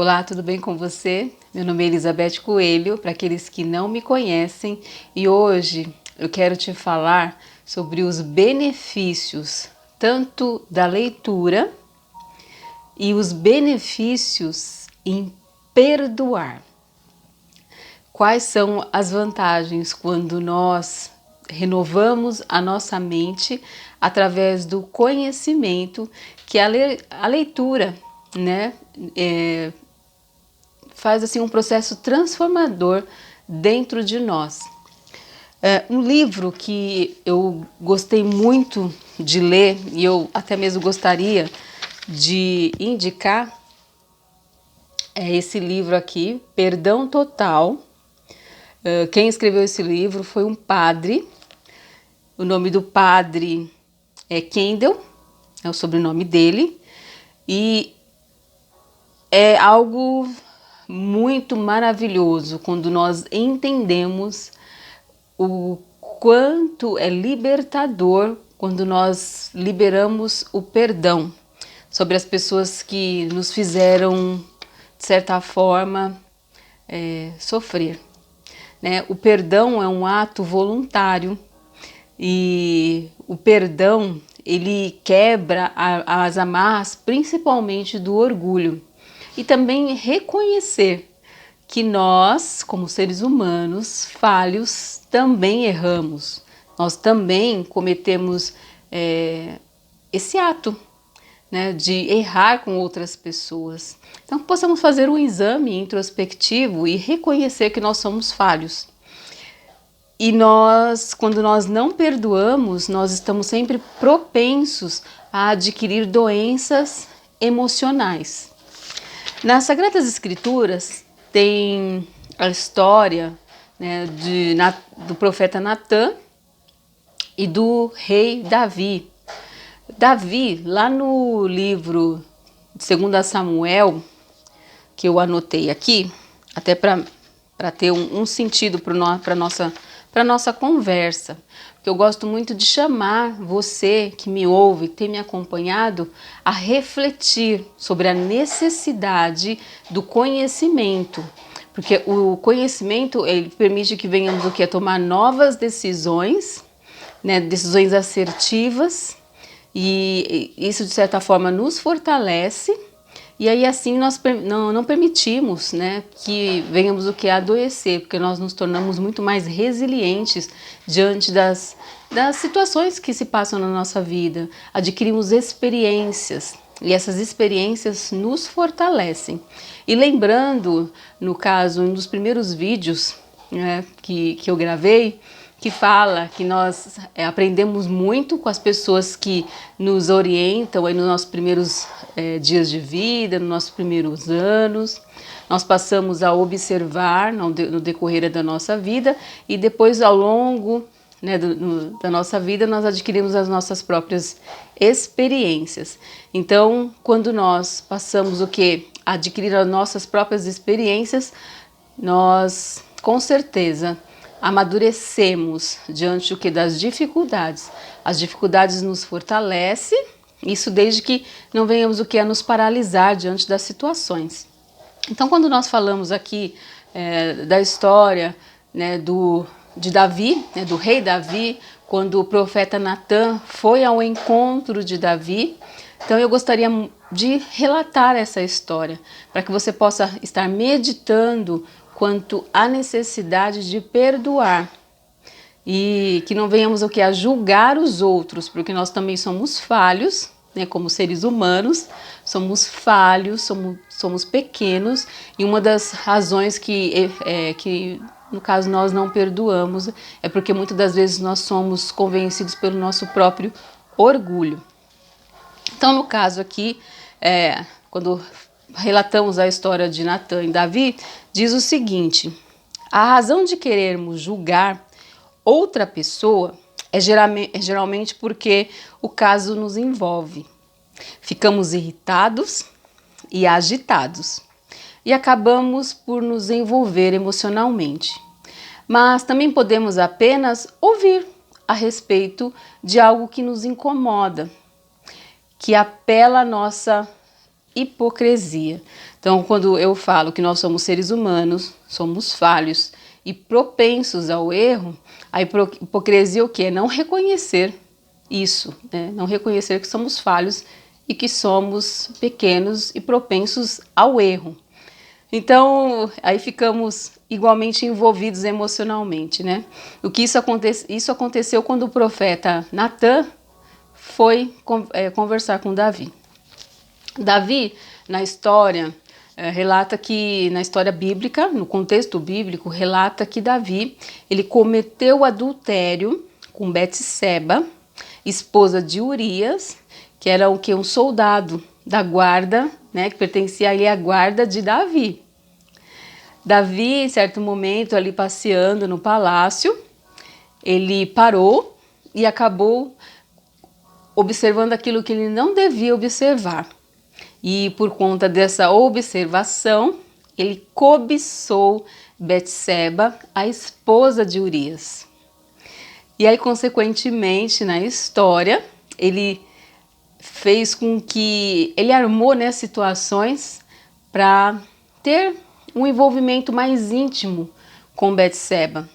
Olá, tudo bem com você? Meu nome é Elizabeth Coelho, para aqueles que não me conhecem, e hoje eu quero te falar sobre os benefícios tanto da leitura e os benefícios em perdoar. Quais são as vantagens quando nós renovamos a nossa mente através do conhecimento que a leitura, né, faz assim um processo transformador dentro de nós. Um livro que eu gostei muito de ler e eu até mesmo gostaria de indicar é esse livro aqui, Perdão Total. Quem escreveu esse livro foi um padre. O nome do padre é Kendall, é o sobrenome dele, e é algo muito maravilhoso quando nós entendemos o quanto é libertador quando nós liberamos o perdão sobre as pessoas que nos fizeram, de certa forma, sofrer. Né? O perdão é um ato voluntário e o perdão ele quebra as amarras, principalmente do orgulho. E também reconhecer que nós, como seres humanos falhos, também erramos. Nós também cometemos esse ato, né, de errar com outras pessoas. Então, possamos fazer um exame introspectivo e reconhecer que nós somos falhos. E nós, quando nós não perdoamos, nós estamos sempre propensos a adquirir doenças emocionais. Nas Sagradas Escrituras tem a história, né, do profeta Natã e do rei Davi. Davi, lá no livro de 2 Samuel, que eu anotei aqui, até para ter um sentido para a nossa conversa, porque eu gosto muito de chamar você que me ouve, que tem me acompanhado, a refletir sobre a necessidade do conhecimento, porque o conhecimento ele permite que venhamos o que? A tomar novas decisões, né, decisões assertivas, e isso de certa forma nos fortalece. E aí assim nós não permitimos, né, que venhamos o que? Adoecer, porque nós nos tornamos muito mais resilientes diante das situações que se passam na nossa vida. Adquirimos experiências e essas experiências nos fortalecem. E lembrando, no caso, um dos primeiros vídeos, né, que eu gravei, que fala que nós aprendemos muito com as pessoas que nos orientam aí nos nossos primeiros dias de vida, nos nossos primeiros anos. Nós passamos a observar no decorrer da nossa vida e depois ao longo, né, da nossa vida nós adquirimos as nossas próprias experiências. Então, quando nós passamos a adquirir as nossas próprias experiências, nós com certeza amadurecemos diante das dificuldades. As dificuldades nos fortalecem, isso desde que não venhamos a nos paralisar diante das situações. Então, quando nós falamos aqui da história, né, de Davi, né, do rei Davi, quando o profeta Natã foi ao encontro de Davi, então eu gostaria de relatar essa história, para que você possa estar meditando quanto à necessidade de perdoar e que não venhamos a julgar os outros, porque nós também somos falhos, né, como seres humanos, somos falhos, somos pequenos, e uma das razões que no caso nós não perdoamos é porque muitas das vezes nós somos convencidos pelo nosso próprio orgulho. Então, no caso aqui, quando relatamos a história de Natã e Davi, diz o seguinte: a razão de querermos julgar outra pessoa é geralmente porque o caso nos envolve. Ficamos irritados e agitados e acabamos por nos envolver emocionalmente. Mas também podemos apenas ouvir a respeito de algo que nos incomoda, que apela à nossa hipocrisia. Então, quando eu falo que nós somos seres humanos, somos falhos e propensos ao erro, a hipocrisia é o quê? É não reconhecer isso, né? Não reconhecer que somos falhos e que somos pequenos e propensos ao erro. Então, aí ficamos igualmente envolvidos emocionalmente, né? Isso aconteceu quando o profeta Natan foi conversar com Davi. Davi, na história, relata que, na história bíblica, no contexto bíblico, relata que Davi, ele cometeu adultério com Betseba, esposa de Urias, que era um soldado da guarda, né, que pertencia ali à guarda de Davi. Davi, em certo momento, ali passeando no palácio, ele parou e acabou observando aquilo que ele não devia observar. E por conta dessa observação, ele cobiçou Betseba, a esposa de Urias. E aí, consequentemente, na história, ele fez com que ele armou, né, situações para ter um envolvimento mais íntimo com Betseba.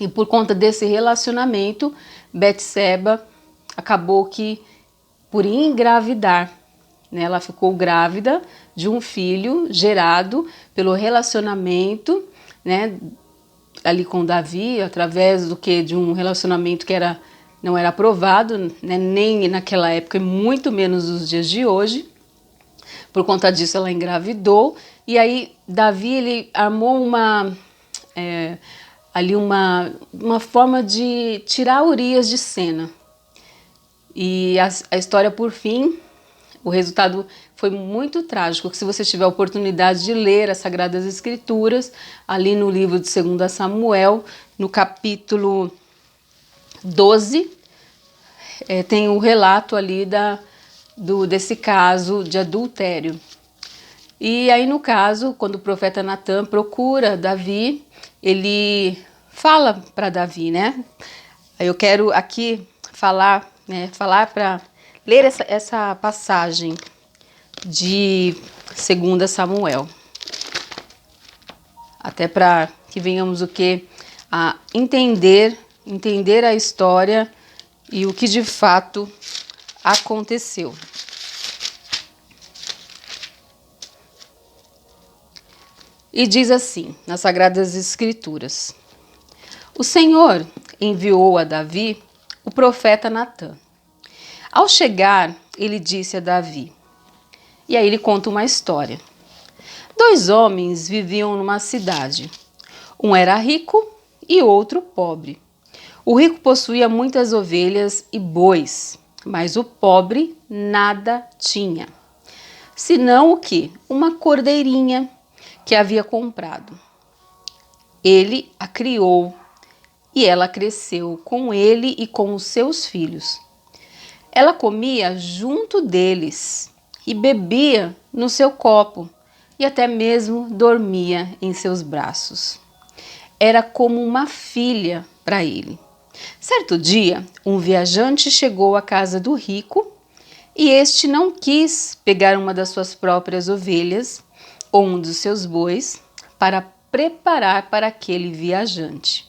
E por conta desse relacionamento, Betseba acabou que por engravidar, né, ela ficou grávida de um filho gerado pelo relacionamento, né, ali com Davi, através de um relacionamento que não era aprovado, né, nem naquela época e muito menos nos dias de hoje. Por conta disso ela engravidou e aí Davi ele armou uma forma de tirar Urias de cena. E a história, por fim, o resultado foi muito trágico. Se você tiver a oportunidade de ler as Sagradas Escrituras, ali no livro de 2 Samuel, no capítulo 12, tem um relato ali desse caso de adultério. E aí, no caso, quando o profeta Natan procura Davi, ele fala para Davi, né? Eu quero aqui falar para ler essa passagem de 2 Samuel. Até para que venhamos a entender a história e o que de fato aconteceu. E diz assim, nas Sagradas Escrituras: O Senhor enviou a Davi o profeta Natan. Ao chegar, ele disse a Davi, e aí ele conta uma história. 2 homens viviam numa cidade. Um era rico e outro pobre. O rico possuía muitas ovelhas e bois, mas o pobre nada tinha. Senão o quê? Uma cordeirinha que havia comprado. Ele a criou e ela cresceu com ele e com os seus filhos. Ela comia junto deles e bebia no seu copo e até mesmo dormia em seus braços. Era como uma filha para ele. Certo dia, um viajante chegou à casa do rico e este não quis pegar uma das suas próprias ovelhas ou um dos seus bois para preparar para aquele viajante.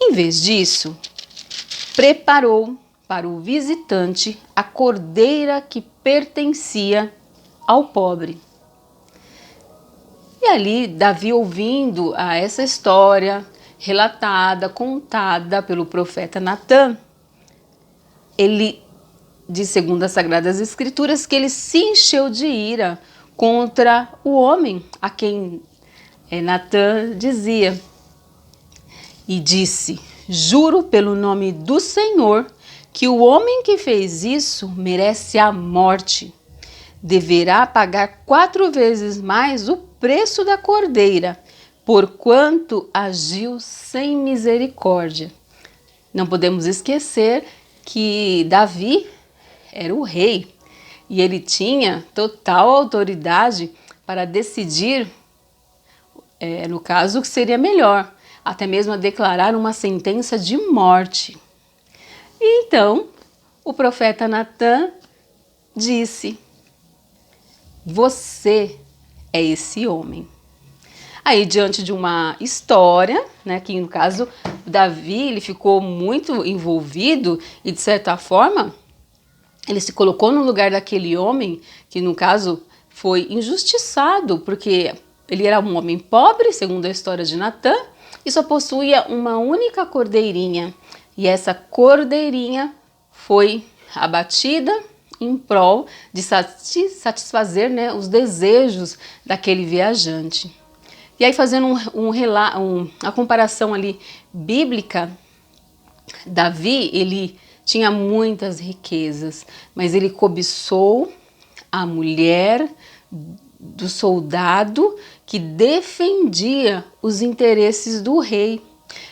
Em vez disso, preparou para o visitante a cordeira que pertencia ao pobre. E ali, Davi, ouvindo essa história relatada, contada pelo profeta Natan, ele diz, segundo as Sagradas Escrituras, que ele se encheu de ira contra o homem a quem Natan dizia. E disse: Juro pelo nome do Senhor que o homem que fez isso merece a morte. Deverá pagar 4 vezes mais o preço da cordeira, porquanto agiu sem misericórdia. Não podemos esquecer que Davi era o rei e ele tinha total autoridade para decidir, no caso, o que seria melhor, até mesmo a declarar uma sentença de morte. E então, o profeta Natan disse: você é esse homem. Aí, diante de uma história, né, que no caso, Davi, ele ficou muito envolvido e, de certa forma, ele se colocou no lugar daquele homem que, no caso, foi injustiçado, porque ele era um homem pobre, segundo a história de Natã, e só possuía uma única cordeirinha. E essa cordeirinha foi abatida em prol de satisfazer, né, os desejos daquele viajante. E aí, fazendo a comparação ali bíblica, Davi, ele tinha muitas riquezas, mas ele cobiçou a mulher do soldado que defendia os interesses do rei.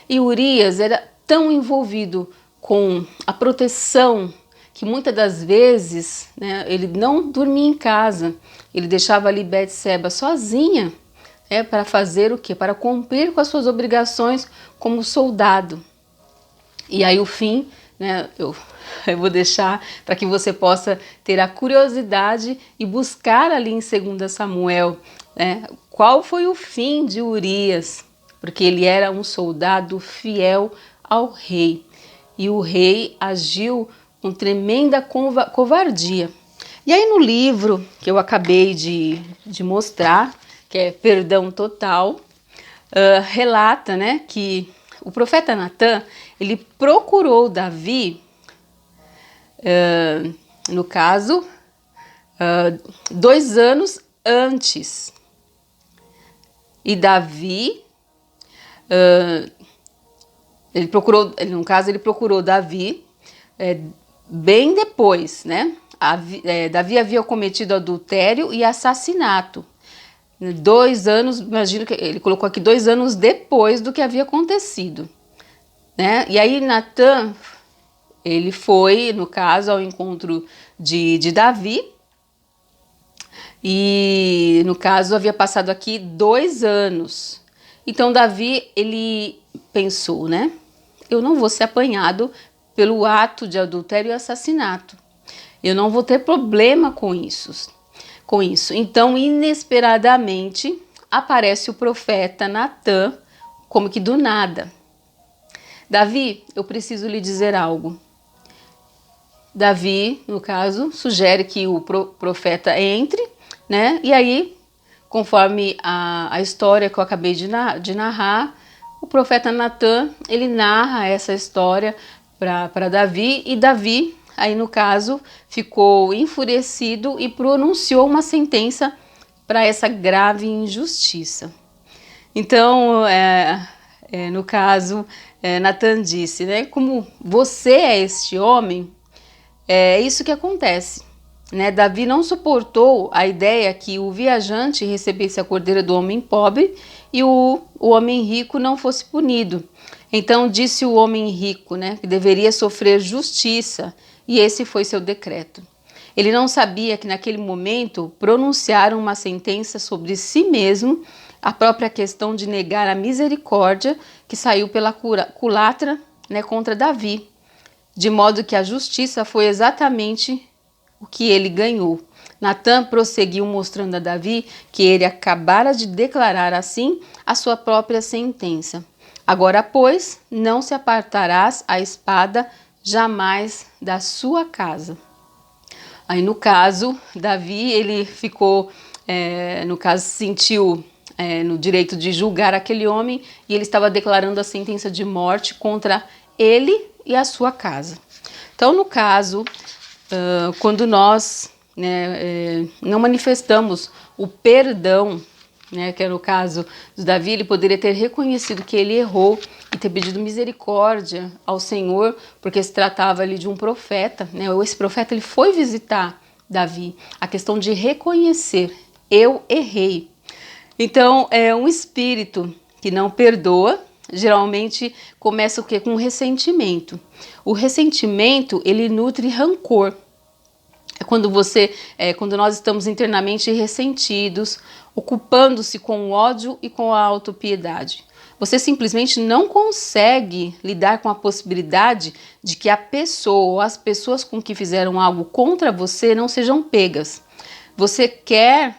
E Urias era tão envolvido com a proteção que muitas das vezes, né, ele não dormia em casa, ele deixava ali Betseba sozinha, para fazer o quê? Para cumprir com as suas obrigações como soldado. E aí o fim, né, eu vou deixar para que você possa ter a curiosidade e buscar ali em 2 Samuel, né, qual foi o fim de Urias, porque ele era um soldado fiel ao rei. E o rei agiu com tremenda covardia. E aí no livro que eu acabei de mostrar, que é Perdão Total, relata, né, que o profeta Natã, ele procurou Davi, no caso, 2 anos antes. E Davi, ele procurou Davi bem depois, né? Davi havia cometido adultério e assassinato. 2 anos, imagino que ele colocou aqui 2 anos depois do que havia acontecido, né? E aí Natã, ele foi, no caso, ao encontro de Davi, e no caso havia passado aqui 2 anos. Então Davi, ele pensou, né? Eu não vou ser apanhado pelo ato de adultério e assassinato. Eu não vou ter problema com isso. Então, inesperadamente, aparece o profeta Natã, como que do nada. Davi, eu preciso lhe dizer algo. Davi, no caso, sugere que o profeta entre, né? E aí, conforme a história que eu acabei de narrar, o profeta Natã, ele narra essa história para Davi, e Davi, aí no caso, ficou enfurecido e pronunciou uma sentença para essa grave injustiça. Então, no caso, Natã disse, né, como você é este homem, é isso que acontece, né? Davi não suportou a ideia que o viajante recebesse a cordeira do homem pobre e o homem rico não fosse punido. Então disse o homem rico, né, que deveria sofrer justiça, e esse foi seu decreto. Ele não sabia que naquele momento pronunciaram uma sentença sobre si mesmo, a própria questão de negar a misericórdia que saiu pela culatra, né, contra Davi, de modo que a justiça foi exatamente o que ele ganhou. Natã prosseguiu mostrando a Davi que ele acabara de declarar assim a sua própria sentença. Agora, pois, não se apartarás a espada jamais da sua casa. Aí, no caso, Davi, ele ficou, sentiu no direito de julgar aquele homem, e ele estava declarando a sentença de morte contra ele e a sua casa. Então, no caso, quando nós não manifestamos o perdão, né, que é no caso de Davi, ele poderia ter reconhecido que ele errou e ter pedido misericórdia ao Senhor, porque se tratava ali de um profeta, né? Esse profeta, ele foi visitar Davi. A questão de reconhecer, eu errei. Então, um espírito que não perdoa, geralmente começa o quê? Com ressentimento. O ressentimento, ele nutre rancor. É quando nós estamos internamente ressentidos, ocupando-se com o ódio e com a autopiedade. Você simplesmente não consegue lidar com a possibilidade de que a pessoa ou as pessoas com que fizeram algo contra você não sejam pegas. Você quer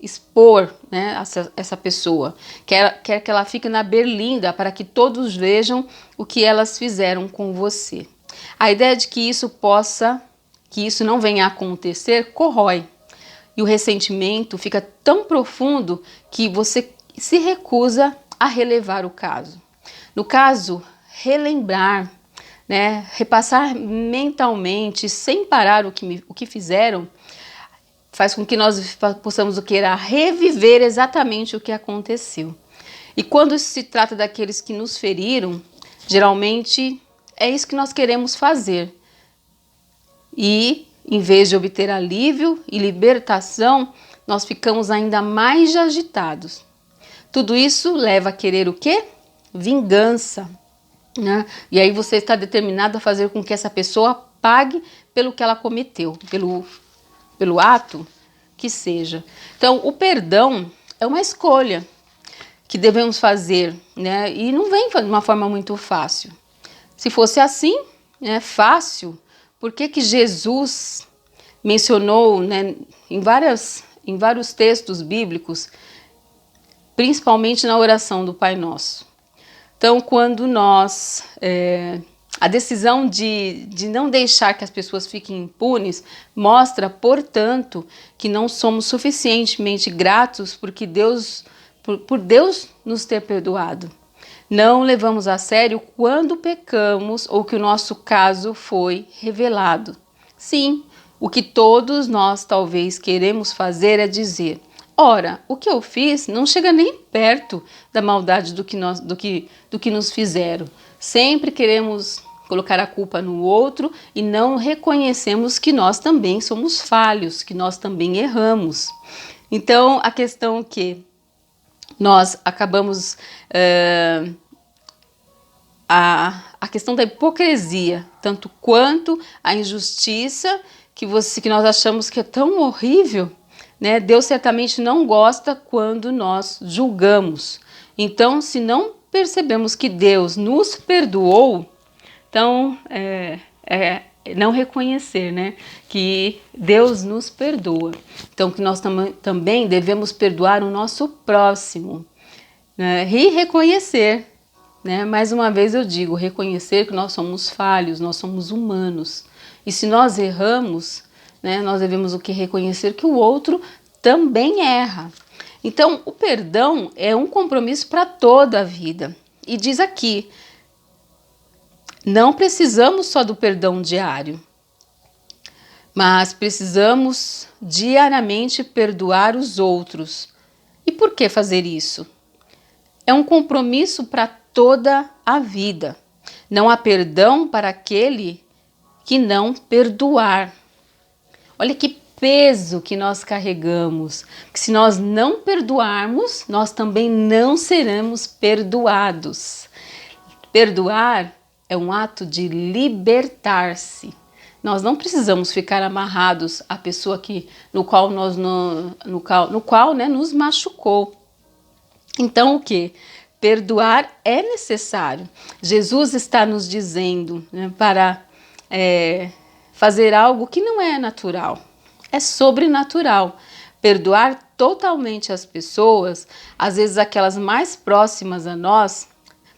expor, né, essa pessoa, quer que ela fique na berlinda para que todos vejam o que elas fizeram com você. A ideia de que isso não venha a acontecer, corrói. E o ressentimento fica tão profundo que você se recusa a relevar o caso. No caso, relembrar, né, repassar mentalmente, sem parar o que fizeram, faz com que nós possamos querer reviver exatamente o que aconteceu. E quando se trata daqueles que nos feriram, geralmente é isso que nós queremos fazer. E em vez de obter alívio e libertação, nós ficamos ainda mais agitados. Tudo isso leva a querer o quê? Vingança, né? E aí você está determinado a fazer com que essa pessoa pague pelo que ela cometeu, pelo ato que seja. Então, o perdão é uma escolha que devemos fazer, né? E não vem de uma forma muito fácil. Se fosse assim, né, fácil, por que Jesus mencionou, né, em vários textos bíblicos, principalmente na oração do Pai Nosso? Então, quando nós... a decisão de não deixar que as pessoas fiquem impunes mostra, portanto, que não somos suficientemente gratos por Deus nos ter perdoado. Não levamos a sério quando pecamos ou que o nosso caso foi revelado. Sim, o que todos nós talvez queremos fazer é dizer: ora, o que eu fiz não chega nem perto da maldade do que nos fizeram. Sempre queremos colocar a culpa no outro e não reconhecemos que nós também somos falhos, que nós também erramos. Então, a questão é que nós acabamos... a questão da hipocrisia, tanto quanto a injustiça que nós achamos que é tão horrível, né? Deus certamente não gosta quando nós julgamos. Então, se não percebemos que Deus nos perdoou, então não reconhecer, né, que Deus nos perdoa. Então, que nós também devemos perdoar o nosso próximo, né, e reconhecer, né, mais uma vez eu digo, reconhecer que nós somos falhos, nós somos humanos. E se nós erramos, né, nós devemos reconhecer que o outro também erra. Então, o perdão é um compromisso para toda a vida. E diz aqui, não precisamos só do perdão diário, mas precisamos diariamente perdoar os outros. E por que fazer isso? É um compromisso para toda a vida. Não há perdão para aquele que não perdoar. Olha que peso que nós carregamos. Que se nós não perdoarmos, nós também não seremos perdoados. Perdoar é um ato de libertar-se. Nós não precisamos ficar amarrados à pessoa no qual nos machucou. Então o que? Perdoar é necessário. Jesus está nos dizendo, né, para fazer algo que não é natural, é sobrenatural. Perdoar totalmente as pessoas, às vezes aquelas mais próximas a nós,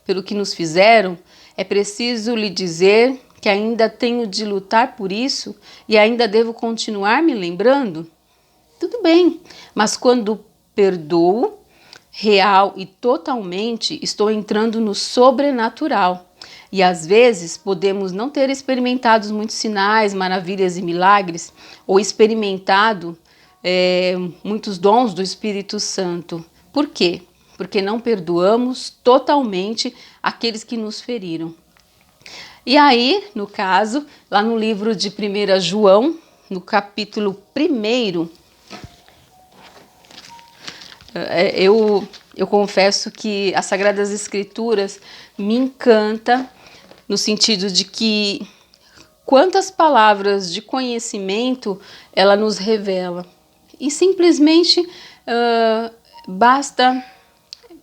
pelo que nos fizeram, é preciso lhe dizer que ainda tenho de lutar por isso e ainda devo continuar me lembrando? Tudo bem, mas quando perdoo, real e totalmente, estou entrando no sobrenatural. E às vezes podemos não ter experimentado muitos sinais, maravilhas e milagres, ou experimentado muitos dons do Espírito Santo. Por quê? Porque não perdoamos totalmente aqueles que nos feriram. E aí, no caso, lá no livro de 1 João, no capítulo 1, eu confesso que as Sagradas Escrituras me encanta no sentido de que quantas palavras de conhecimento ela nos revela. E simplesmente basta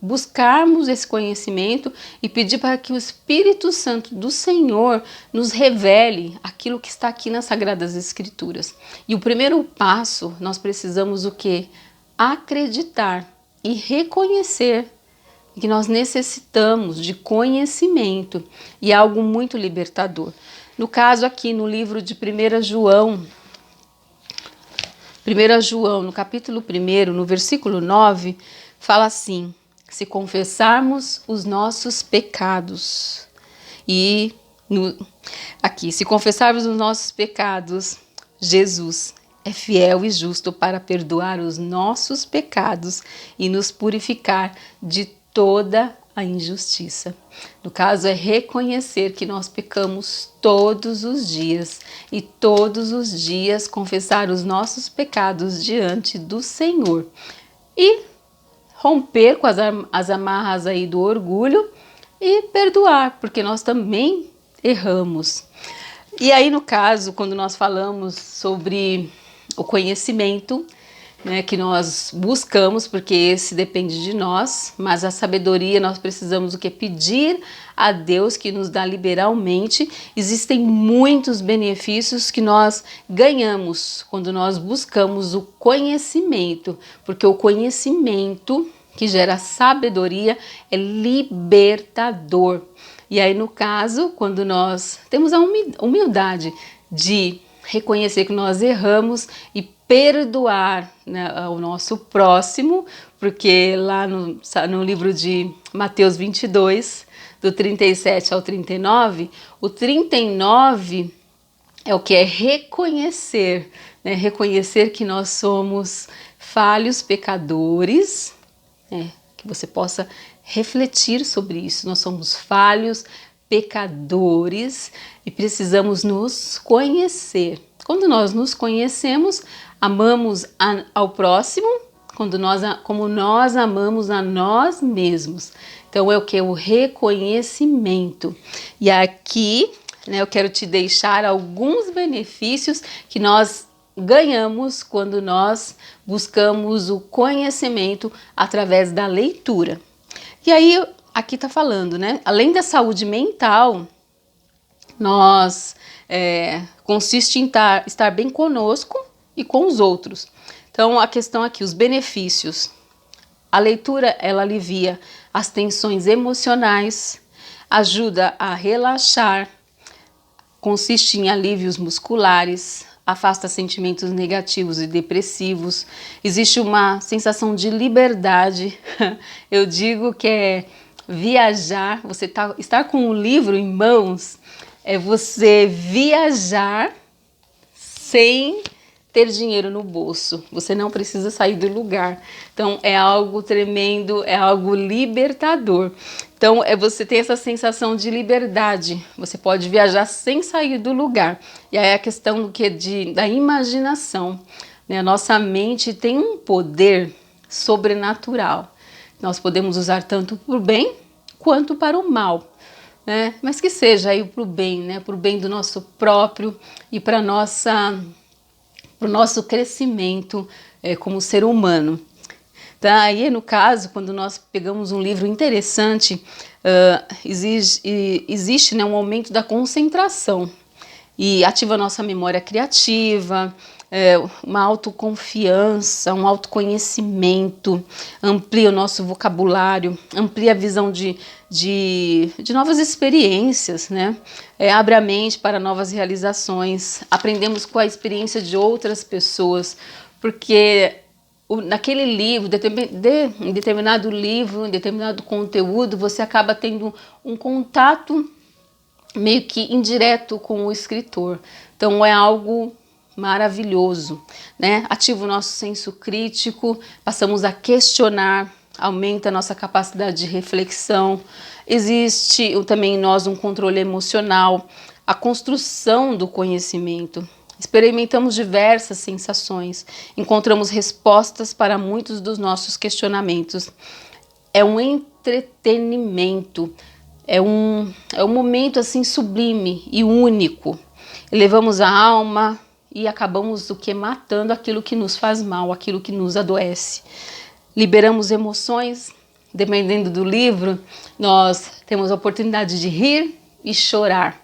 buscarmos esse conhecimento e pedir para que o Espírito Santo do Senhor nos revele aquilo que está aqui nas Sagradas Escrituras. E o primeiro passo, nós precisamos o quê? Acreditar e reconhecer que nós necessitamos de conhecimento, e é algo muito libertador. No caso aqui no livro de 1 João, no capítulo 1, no versículo 9, fala assim: se confessarmos os nossos pecados, se confessarmos os nossos pecados, Jesus é fiel e justo para perdoar os nossos pecados e nos purificar de toda a injustiça. No caso, é reconhecer que nós pecamos todos os dias e todos os dias confessar os nossos pecados diante do Senhor e romper com as amarras aí do orgulho e perdoar, porque nós também erramos. E aí, no caso, quando nós falamos sobre o conhecimento, né, que nós buscamos, porque esse depende de nós, mas a sabedoria nós precisamos o que? Pedir a Deus que nos dá liberalmente. Existem muitos benefícios que nós ganhamos quando nós buscamos o conhecimento, porque o conhecimento que gera sabedoria é libertador. E aí, no caso, quando nós temos a humildade de reconhecer que nós erramos e perdoar, né, o nosso próximo, porque lá no livro de Mateus 22, do 37 ao 39, o 39 é o que é reconhecer, né, reconhecer que nós somos falhos pecadores, né, que você possa refletir sobre isso. Nós somos falhos pecadores e precisamos nos conhecer. Quando nós nos conhecemos, amamos ao próximo como nós amamos a nós mesmos. Então é o que? O reconhecimento. E aqui, né, eu quero te deixar alguns benefícios que nós ganhamos quando nós buscamos o conhecimento através da leitura. E aí, aqui está falando, né? Além da saúde mental, consiste em estar bem conosco e com os outros. Então, a questão aqui, os benefícios. A leitura, ela alivia as tensões emocionais, ajuda a relaxar, consiste em alívios musculares, afasta sentimentos negativos e depressivos, existe uma sensação de liberdade. Eu digo que é viajar, estar com um livro em mãos, é você viajar sem ter dinheiro no bolso. Você não precisa sair do lugar. Então é algo tremendo, é algo libertador. Então você tem essa sensação de liberdade. Você pode viajar sem sair do lugar. E aí a questão da imaginação, né? A nossa mente tem um poder sobrenatural. Nós podemos usar tanto para o bem quanto para o mal. Né? Mas que seja aí para o bem, né? Para o bem do nosso próprio e para o nosso crescimento como ser humano. Tá? Aí, no caso, quando nós pegamos um livro interessante, existe, né, um aumento da concentração e ativa a nossa memória criativa, uma autoconfiança, um autoconhecimento, amplia o nosso vocabulário, amplia a visão de novas experiências, né? Abre a mente para novas realizações, aprendemos com a experiência de outras pessoas, porque naquele livro, em determinado livro, em determinado conteúdo, você acaba tendo um contato meio que indireto com o escritor. Então é algo maravilhoso, né? Ativa o nosso senso crítico, passamos a questionar, aumenta a nossa capacidade de reflexão. Existe também em nós um controle emocional, a construção do conhecimento. Experimentamos diversas sensações, encontramos respostas para muitos dos nossos questionamentos. É um entretenimento, é um momento assim sublime e único. Elevamos a alma e acabamos matando aquilo que nos faz mal, aquilo que nos adoece. Liberamos emoções, dependendo do livro, nós temos a oportunidade de rir e chorar.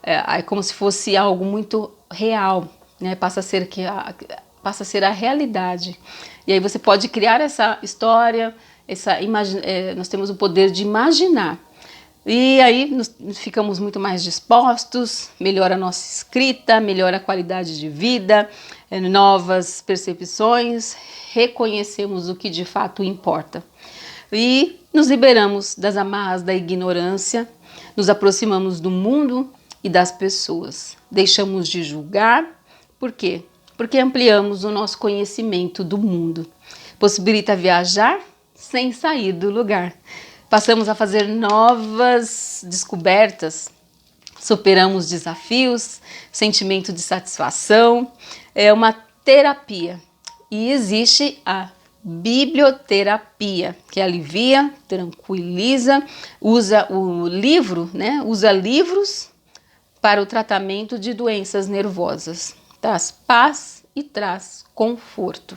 É como se fosse algo muito real, né? Passa a ser a realidade. E aí você pode criar essa história, nós temos o poder de imaginar. E aí ficamos muito mais dispostos, melhora a nossa escrita, melhora a qualidade de vida, novas percepções, reconhecemos o que de fato importa. E nos liberamos das amarras da ignorância, nos aproximamos do mundo e das pessoas. Deixamos de julgar. Por quê? Porque ampliamos o nosso conhecimento do mundo. Possibilita viajar sem sair do lugar. Passamos a fazer novas descobertas, superamos desafios, sentimento de satisfação. É uma terapia. E existe a biblioterapia, que alivia, tranquiliza, usa o livro, né? Usa livros para o tratamento de doenças nervosas. Traz paz e traz conforto.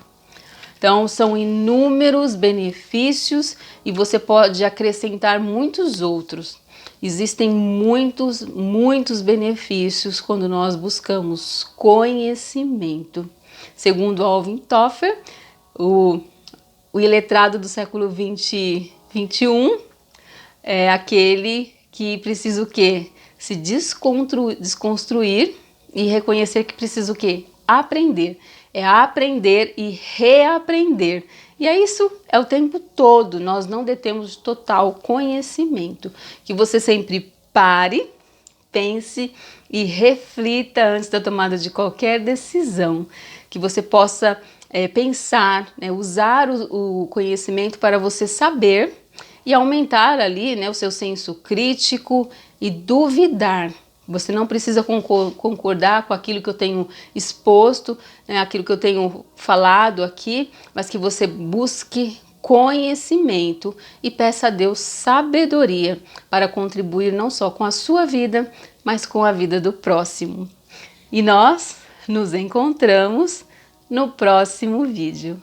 Então, são inúmeros benefícios e você pode acrescentar muitos outros. Existem muitos benefícios quando nós buscamos conhecimento. Segundo Alvin Toffler, o iletrado do século 21 é aquele que precisa o quê? Se desconstruir e reconhecer que precisa o quê? Aprender. É aprender e reaprender. E isso é o tempo todo, nós não detemos total conhecimento. Que você sempre pare, pense e reflita antes da tomada de qualquer decisão. Que você possa pensar, né, usar o conhecimento para você saber e aumentar ali, né, o seu senso crítico e duvidar. Você não precisa concordar com aquilo que eu tenho exposto, né, aquilo que eu tenho falado aqui, mas que você busque conhecimento e peça a Deus sabedoria para contribuir não só com a sua vida, mas com a vida do próximo. E nós nos encontramos no próximo vídeo.